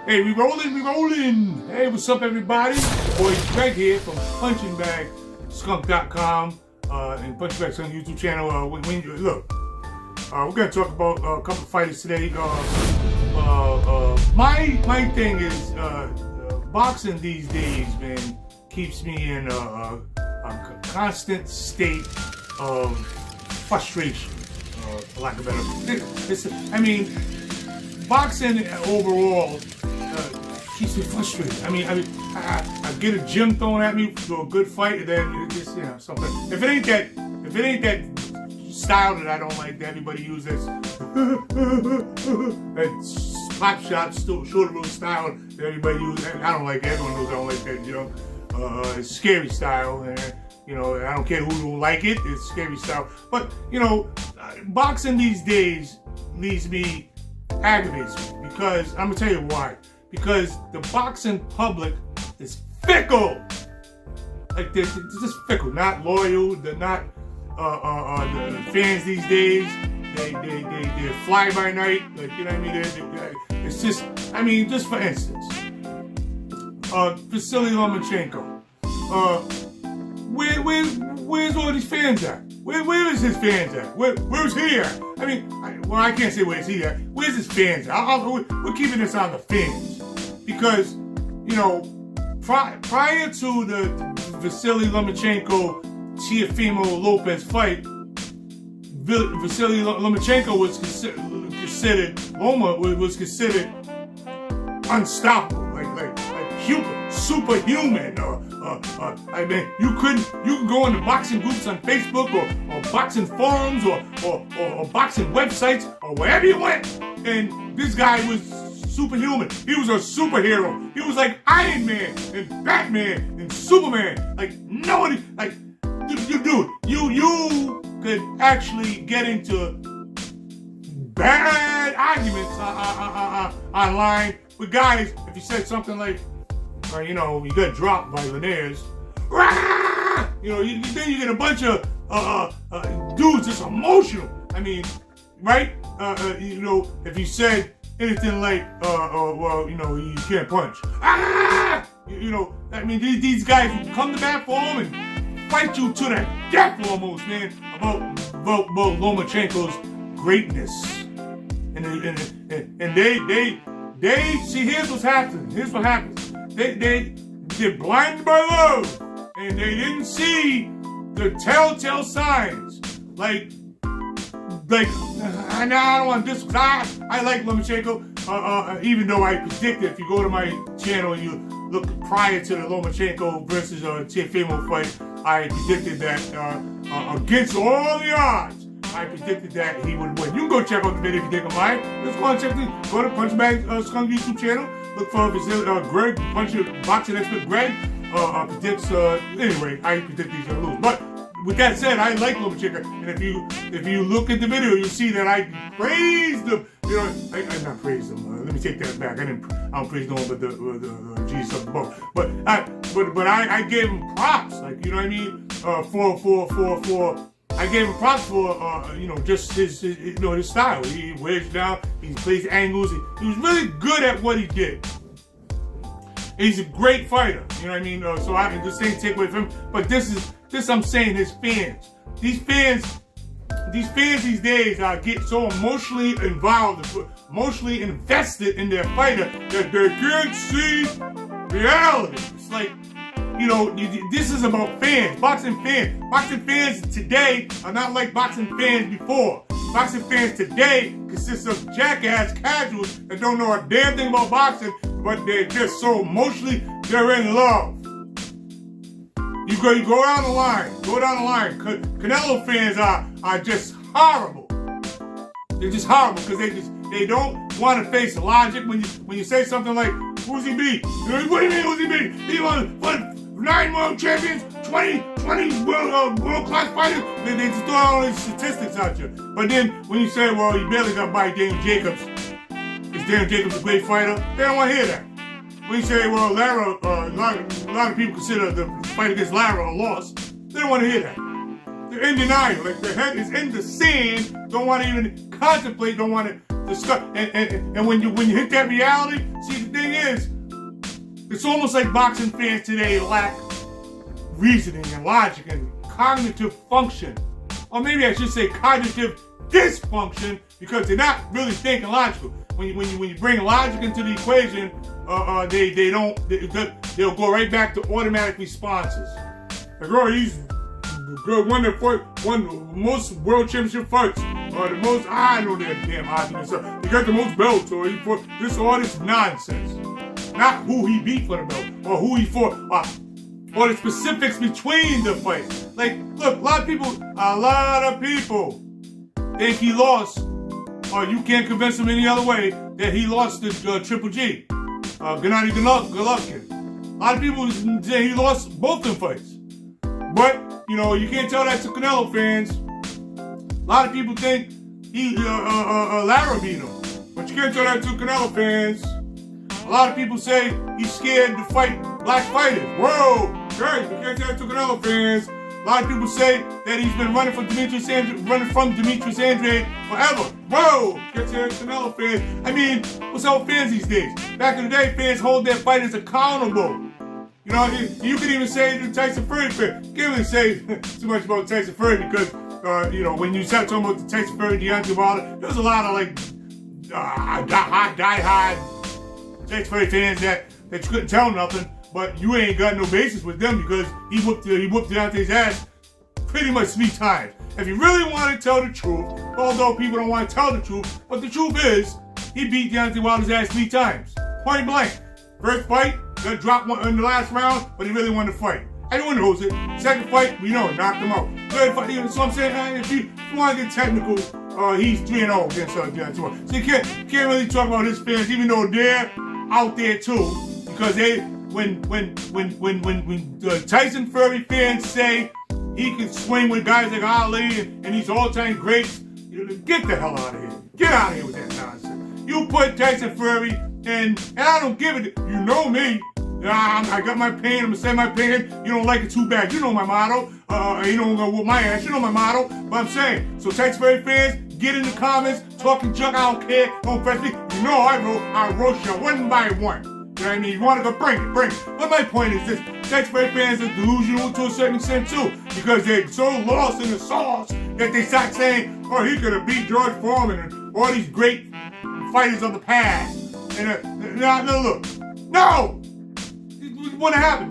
Hey, we rolling, we rolling. Hey, what's up, everybody? Boy Greg here from Punchingbagskunk.com and Punchingbagskunk YouTube channel. Look, we're gonna talk about a couple of fighters today. My thing is boxing these days, man, keeps me in a constant state of frustration, for lack of better. Boxing overall keeps me frustrated. I get a gym thrown at me for a good fight, and then it just, something. If it ain't that style that I don't like that everybody uses, that pop shot, shoulder roll style that everybody uses, I don't like it. Everyone knows I don't like that, it's scary style, and I don't care who don't like it. It's scary style, but boxing these days aggravates me, because I'm gonna tell you why. Because the boxing public is fickle. Like they're just fickle, not loyal. They're not the fans these days. They're fly by night. Like it's just. Just for instance, Vasyl Lomachenko. Where's all these fans at? Where is his fans at? Where's he at? I can't say where's he at. Where's his fans at? We're keeping this on the fans. Because, prior to the Vasyl Lomachenko Teofimo Lopez fight, Vasyl Lomachenko was considered unstoppable, like superhuman. You can go into boxing groups on Facebook or boxing forums or boxing websites or wherever you went, and this guy was superhuman. He was a superhero. He was like Iron Man and Batman and Superman. Like nobody, you could actually get into bad arguments online with guys if you said something like, you got dropped by Linares. Then you get a bunch of dudes just emotional. Right? If you said anything like, you can't punch. These guys will come to bat for him and fight you to the death almost, man, about Lomachenko's greatness. And they see, here's what's happening. Here's what happens. They're blinded by love, and they didn't see the telltale signs. I don't want this. I like Lomachenko, even though I predicted, if you go to my channel and you look prior to the Lomachenko versus Teofimo fight, I predicted that against all the odds, I predicted that he would win. You can go check out the video if you think of mine. Let's go and check this. Go to Punchingbagskunk YouTube channel. Look for Greg, boxing expert Greg. Predicts. Anyway, I predict he's gonna lose. But with that said, I like Lomachenko, and if you look at the video, you'll see that I praised him. I not praised him. Let me take that back. I don't praise no one but the Jesus of the boat. But I gave him props. I gave him props for just his style. He wears down. He plays angles. He was really good at what he did. He's a great fighter. So I can just say take away from him. But this I'm saying, his fans. These fans these days get so emotionally involved, emotionally invested in their fighter that they can't see reality. It's like, this is about fans, boxing fans. Boxing fans today are not like boxing fans before. Boxing fans today consist of jackass casuals that don't know a damn thing about boxing, but they're just so emotionally, they're in love. You go down the line. Canelo fans are just horrible. They're just horrible because they don't want to face logic when you say something like, who's he beat? What do you mean who's he beat? He won 9 world champions, 20 world-class fighters. They just throw all these statistics at you. But then when you say, well, he barely got by Daniel Jacobs. Is Daniel Jacobs a great fighter? They don't want to hear that. When you say, well, Lara, a lot of people consider the fight against Lara a loss, they don't want to hear that. They're in denial. Like their head is in the sand, don't want to even contemplate, don't want to discuss. And when you hit that reality, see, the thing is, it's almost like boxing fans today lack reasoning and logic and cognitive function. Or maybe I should say cognitive dysfunction, because they're not really thinking logical. When you bring logic into the equation, they'll go right back to automatic responses. Like, oh, he's won the most world championship fights, or the most, I know that damn argument. So he got the most belts, or he fought this, all this nonsense. Not who he beat for the belt, or who he fought, or the specifics between the fights. Like, look, a lot of people think he lost, or you can't convince them any other way that he lost to Triple G, Gennady Golovkin. A lot of people say he lost both them fights. But, you can't tell that to Canelo fans. A lot of people think Lara beat him. But you can't tell that to Canelo fans. A lot of people say he's scared to fight black fighters. Whoa! Great, you can't tell that to Canelo fans. A lot of people say that he's been running from Demetrius Andrade forever. Whoa! You can't tell that to Canelo fans. I mean, what's up with fans these days? Back in the day, fans hold their fighters accountable. You can even say the Tyson Fury fan. You can't really say too much about Tyson Fury because, when you start talking about the Tyson Fury, Deontay Wilder, there's a lot of die-hard Tyson Fury fans that you couldn't tell nothing, but you ain't got no basis with them because he whooped Deontay's ass pretty much 3 times. If you really want to tell the truth, although people don't want to tell the truth, but the truth is, he beat Deontay Wilder's ass 3 times. Point blank. First fight, got dropped one in the last round, but he really wanted to fight. Everyone knows it. Second fight, we know it, knocked him out. Third fight, so I'm saying, if you want to get technical, he's 3-0 against Deontay Wilder. So you can't really talk about his fans, even though they're out there too, because when Tyson Fury fans say he can swing with guys like Ali and these all-time greats, get the hell out of here. Get out of here with that nonsense. You put Tyson Fury and I don't give it. You know me. I got my pain. I'm gonna say my pain. You don't like it too bad. You know my motto. You don't go whoop my ass. You know my motto. But I'm saying, so Tyson Fury fans, get in the comments, talking junk. I don't care. Don't press me. You know I roast you one by one. You know what I mean? You want to go bring it. But my point is this: Tyson Fury fans are delusional to a certain extent too, because they're so lost in the sauce that they start saying, "Oh, he could have beat George Foreman and all these great fighters of the past." And look, no, it wouldn't happen.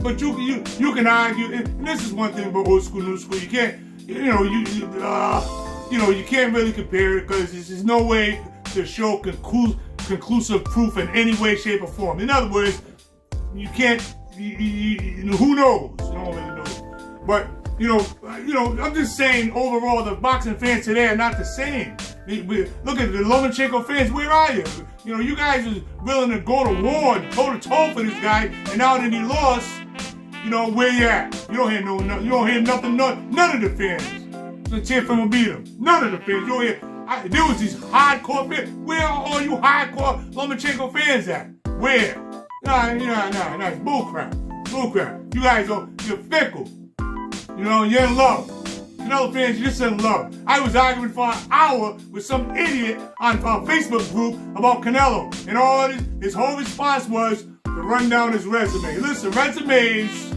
But you can argue, and this is one thing about old school, new school. You can't, you can't really compare it because there's no way to show conclusive proof in any way, shape, or form. In other words, you can't. Who knows? You don't really know. But I'm just saying overall, the boxing fans today are not the same. Look at the Lomachenko fans. Where are you? You guys are willing to go to war, toe to toe for this guy, and now that he lost, where you at? You don't hear nothing. None of the fans. So Teofimo beat him. None of the fans. You don't hear. There was these hardcore fans. Where are all you hardcore Lomachenko fans at? Where? Nah, it's bullcrap. You guys you're fickle. You're in love. Canelo fans, you're just in love. I was arguing for an hour with some idiot on a Facebook group about Canelo. And all his whole response was to run down his resume. Listen, resumes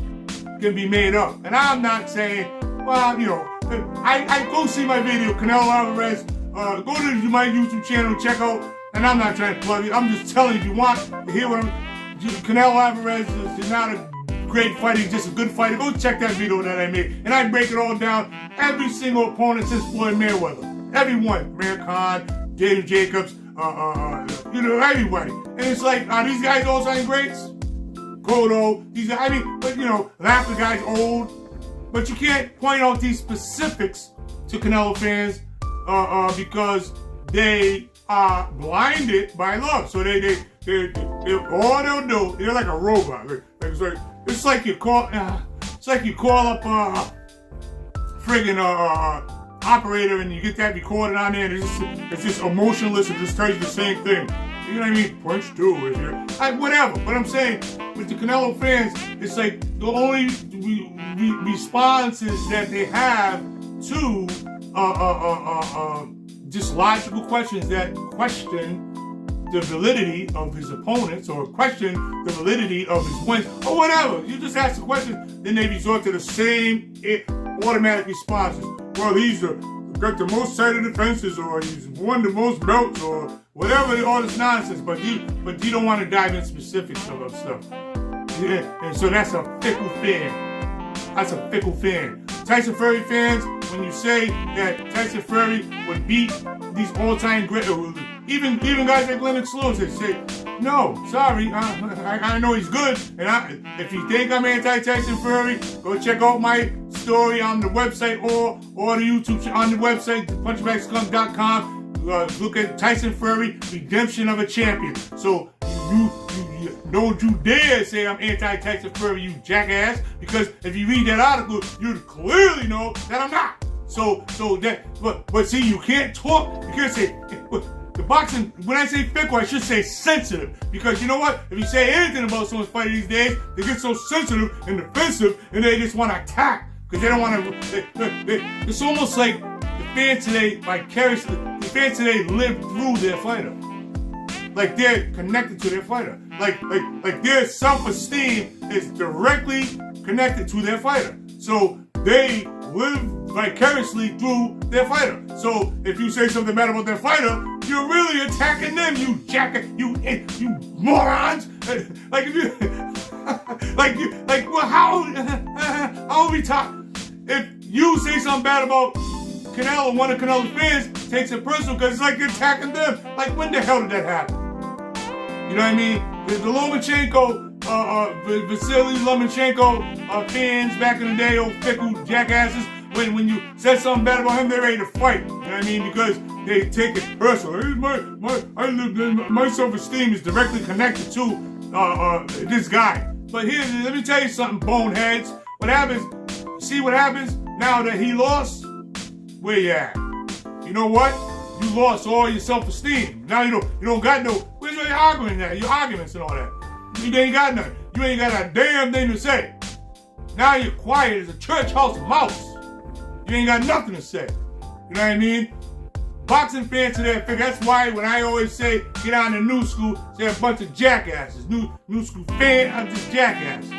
can be made up. And I'm not saying, I go see my video, Canelo Alvarez. Go to my YouTube channel and check out. And I'm not trying to plug it. I'm just telling you, if you want to hear what Canelo Alvarez is not a great fighter, he's just a good fighter. Go check that video that I made. And I break it all down. Every single opponent since Floyd Mayweather. Everyone. Amir Khan, David Jacobs, everybody. And it's like, are these guys all time greats? Cotto, half the guys old. But you can't point out these specifics to Canelo fans because they are blinded by love. So they all they'll do, they're like a robot. It's like you call up friggin' operator and you get that recorded on there and it's just emotionless and just tells you the same thing. You know what I mean? Punch 2 if you're whatever. But I'm saying with the Canelo fans, it's like the only responses that they have to just logical questions that question the validity of his opponents or question the validity of his wins or whatever. You just ask the question, then they resort to the same automatic responses. Well, he's got the most cited defenses, or he's won the most belts, or whatever, all this nonsense. But you don't want to dive in specifics of stuff. Yeah, and so that's a fickle fan. That's a fickle fan. Tyson Fury fans, when you say that Tyson Fury would beat these all-time great, even guys like Lennox Lewis, they say, no, sorry, I know he's good, and if you think I'm anti-Tyson Fury, go check out my story on the website or the YouTube on the website, Punchingbagskunk.com. Look at Tyson Fury, Redemption of a Champion. So you don't you dare say I'm anti-Tyson Fury, you jackass, because if you read that article, you clearly know that I'm not. So that, but see, you can't talk, you can't say, the boxing, when I say fickle, I should say sensitive. Because you know what? If you say anything about someone's fighting these days, they get so sensitive and defensive, and they just want to attack. Because they don't want to, it's almost like the fans today, vicariously, the fans today live through their fighter. Like they're connected to their fighter. Like their self-esteem is directly connected to their fighter. So they live vicariously through their fighter. So if you say something bad about their fighter, you're really attacking them, you you morons. Like if you, well, how we talk? If you say something bad about Canelo, one of Canelo's fans takes it personal because it's like you're attacking them. Like, when the hell did that happen? You know what I mean? The Lomachenko, Vasyl Lomachenko fans back in the day, old fickle jackasses, when you said something bad about him, they're ready to fight. You know what I mean? Because they take it personal. My self-esteem is directly connected to this guy. But here, let me tell you something, boneheads. What happens now that he lost? Where you at? You know what? You lost all your self-esteem. Now you don't got no. Where's your argument at? Your arguments and all that. You ain't got nothing. You ain't got a damn thing to say. Now you're quiet as a church house mouse. You ain't got nothing to say. You know what I mean? Boxing fans today, that's why when I always say get on the new school, say a bunch of jackasses. New school fan, I'm just jackasses.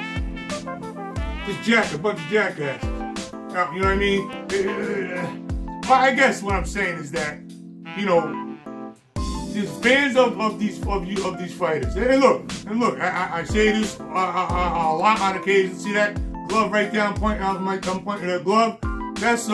A bunch of jackasses. You know what I mean? Well, I guess what I'm saying is that, you know, these fans of these fighters. And look, I say this a lot on occasion. See that glove right there? I'm pointing to that glove. That's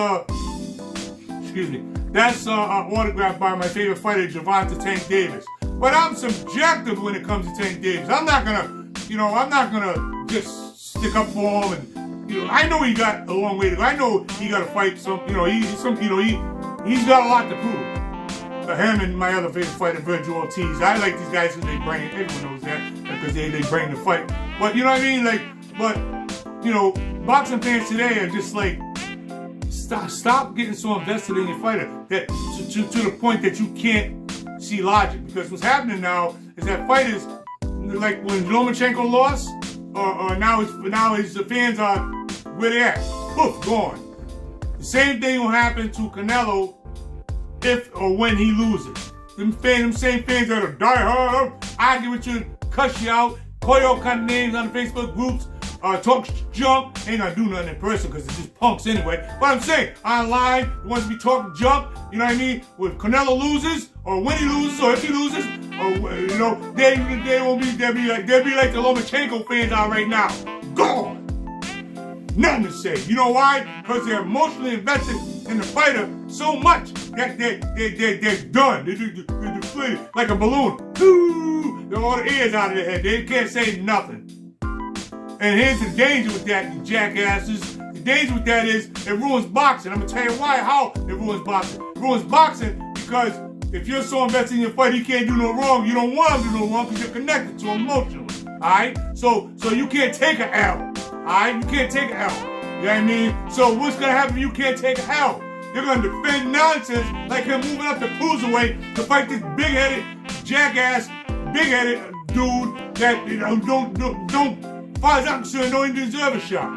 That's autographed by my favorite fighter, Gervonta Tank Davis. But I'm subjective when it comes to Tank Davis. I'm not gonna just stick up for him. And I know he got a long way to go. I know he got to fight some. He's got a lot to prove. Him and my other favorite fighter, Virgil Ortiz. I like these guys because they bring. Everyone knows that because they bring the fight. But you know what I mean? Boxing fans today are just like. Stop getting so invested in your fighter that to the point that you can't see logic. Because what's happening now is that fighters, like when Lomachenko lost, or now his fans are where they at, poof, gone. The same thing will happen to Canelo if or when he loses. Them same fans that are die hard, argue with you, cuss you out, call you all kind of names on the Facebook groups. Talk junk, ain't gonna do nothing in person because it's just punks anyway. But I'm saying, online, you want to be talking junk, you know what I mean? When Canelo loses, or when he loses, or if he loses, or they'll be like the Lomachenko fans are right now. Gone. Nothing to say. You know why? Because they're emotionally invested in the fighter so much that they're done. They're deflated like a balloon. They're all the ears out of their head. They can't say nothing. And here's the danger with that, you jackasses. The danger with that is it ruins boxing. I'm going to tell you how it ruins boxing. It ruins boxing because if you're so invested in your fight, he can't do no wrong. You don't want him to do no wrong because you're connected to him emotionally. Alright? So you can't take an L. Alright? You can't take an L. You know what I mean? So what's going to happen if you can't take an L? You're going to defend nonsense like him moving up the cruiserweight to fight this big-headed, jackass, big-headed dude that don't. As far as I'm concerned, don't even deserve a shot.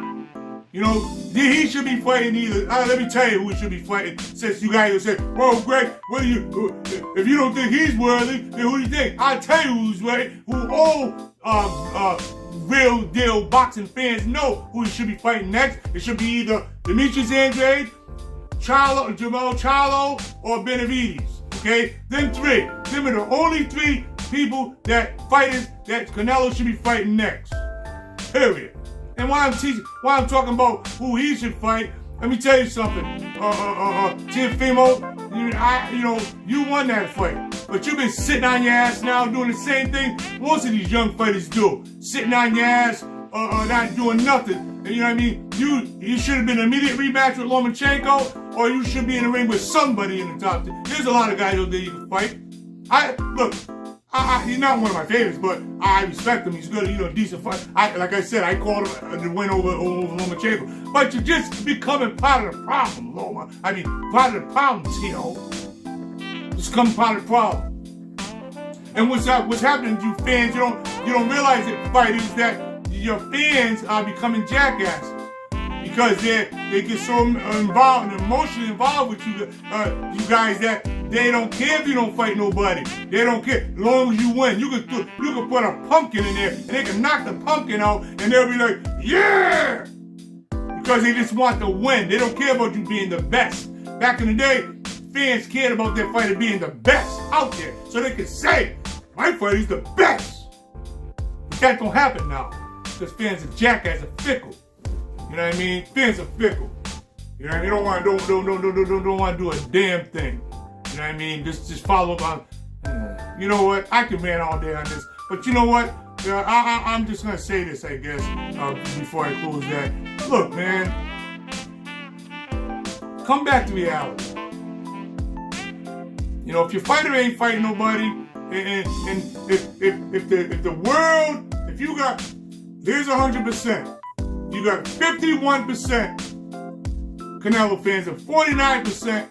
You know You know, he should be fighting either. Let me tell you who he should be fighting. Since you guys will say, "Whoa, Greg, what do you? If you don't think he's worthy, then who do you think?" I'll tell you who's worthy. Who all real deal boxing fans know who he should be fighting next. It should be either Demetrius Andrade, Jamal Charlo, or Benavides. Okay, them three. Them are the only three people fighters that Canelo should be fighting next. Period. And while I'm talking about who he should fight, let me tell you something. Teofimo, you won that fight. But you've been sitting on your ass now doing the same thing most of these young fighters do. Sitting on your ass, not doing nothing. And you know what I mean? You should have been an immediate rematch with Lomachenko, or you should be in the ring with somebody in the top 10. There's a lot of guys out there you can fight. He's not one of my favorites, but I respect him. He's good, decent fight. Like I said, I called him the win over Lomachenko. But you're just becoming part of the problem, Loma. I mean, part of the problem, Tio. Just becoming part of the problem. And what's happening to you fans? You don't realize it, fighters, that your fans are becoming jackasses because they get so involved and emotionally involved with you guys that they don't care if you don't fight nobody. They don't care. As long as you win, you can put a pumpkin in there and they can knock the pumpkin out and they'll be like, yeah! Because they just want to win. They don't care about you being the best. Back in the day, fans cared about their fighter being the best out there. So they could say, my fighter's the best. But that don't happen now. Because fans are jackasses and fickle. You know what I mean? Fans are fickle. You know what I mean? Don't want to do a damn thing. You know what I mean? Just follow up on. You know what? I can rant all day on this, but you know what? I'm just gonna say this, I guess, before I close that. Look, man, come back to reality. You know, if your fighter ain't fighting nobody, and if the world, if you got, here's 100%. You got 51% Canelo fans and 49%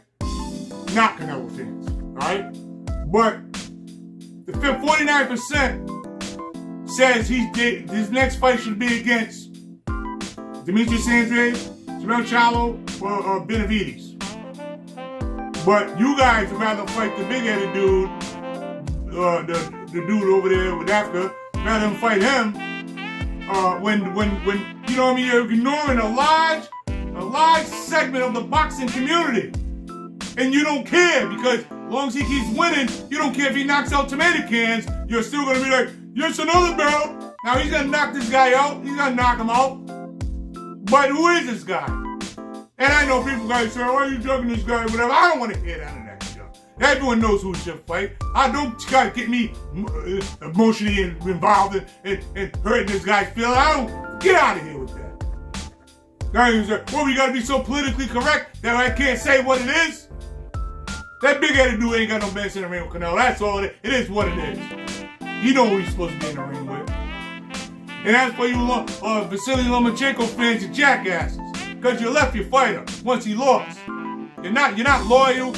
not Canelo fans, alright? But the 49% says his next fight should be against Demetrius Andrade, Jamal Charlo, or Benavides. But you guys would rather fight the big-headed dude, the dude over there with Africa, rather than fight him when you know what I mean, you're ignoring a large segment of the boxing community. And you don't care because as long as he keeps winning, you don't care if he knocks out tomato cans, you're still going to be like, yes, another belt. Now he's going to knock this guy out. He's going to knock him out. But who is this guy? And I know people guys say, why are you jugging this guy, whatever. I don't want to hear none of that stuff. Everyone knows who should fight. I don't try to get me emotionally involved and hurting this guy's feelings. I don't. Get out of here with that. Guys say, well, we got to be so politically correct that I can't say what it is. That big-headed dude ain't got no business in the ring with Canelo. That's all it is. It is what it is. You know who he's supposed to be in the ring with. And as for you Vasyl Lomachenko fans, you're jackasses. Because you left your fighter once he lost. You're not loyal.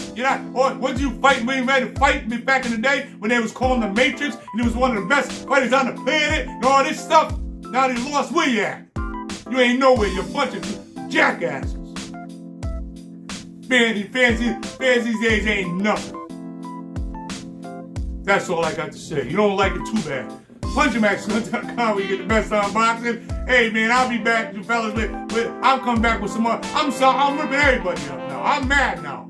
Once you fight, when you ready to fight me back in the day when they was calling the Matrix and he was one of the best fighters on the planet and all this stuff. Now that he lost, where you at? You ain't nowhere. You're a bunch of jackasses. Fans these days ain't nothing. That's all I got to say. You don't like it too bad. Punchingbagskunk.com where you get the best on boxing. Hey man, I'll be back, you fellas. But I'm coming back with some more. I'm ripping everybody up now. I'm mad now.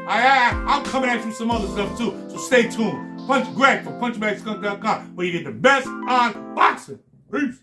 I'm coming at you with some other stuff too. So stay tuned. Greg from Punchingbagskunk.com where you get the best on boxing. Peace.